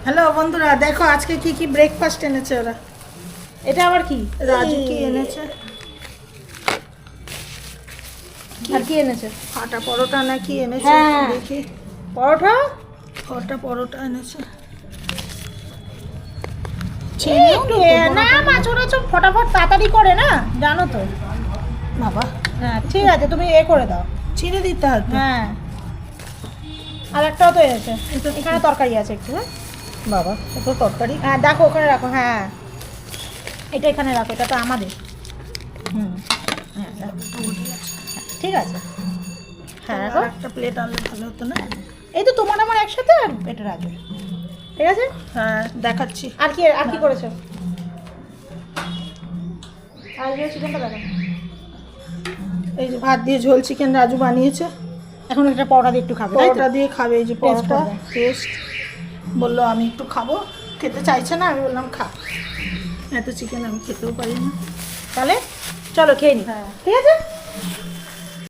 Hello বন্ধুরা, দেখো আজকে কি কি ব্রেকফাস্ট এনেছে ওরা। এটা আবার কি? রাজু কি এনেছে? আর কি এনেছে? আটা পরোটা না কি এনেছে হ্যাঁ। দেখি। পরোটা? পরোটা এনেছে। একটু না মাছ ওরা সব ফটাফট তাড়াতাড়ি করে না, জানো তো। বাবা, হ্যাঁ ঠিক আছে, তুমি এ করে দাও। চিড়ে দিতে হবে। হ্যাঁ, আর একটাও তো এনেছে। এখানে তরকারি আছে একটু। হ্যাঁ বাবা, এত তরকারি। হ্যাঁ দেখো ওখানে রাখো। হ্যাঁ এটা এখানে রাখো, এটা তো আমাদের। হুম হ্যাঁ রাখো। ঠিক আছে। হ্যাঁ রাখো। একটা প্লেট আনলে ভালো হতো না? এই তো তোমার আমার একসাথে, আর এটা রাজু। ঠিক আছে। হ্যাঁ, দেখাচ্ছি। আর কি করেছো? আর চিকেনটা দেখো। এই যে ভাত দিয়ে ঝোল চিকেন রাজু বানিয়েছে। এখন এটা পরোটা দিয়ে একটু খাবে, তাই তো? পরোটা দিয়ে খাবে। এই যে Taste পরোটা করবে। টেস্ট বললো আমি একটু খাবো, খেতে চাইছে না, আমি বললাম খা। এত চিকেন আমি খেতেও পারি না। তাহলে চলো খেয়ে নি। হ্যাঁ। ঠিক আছে।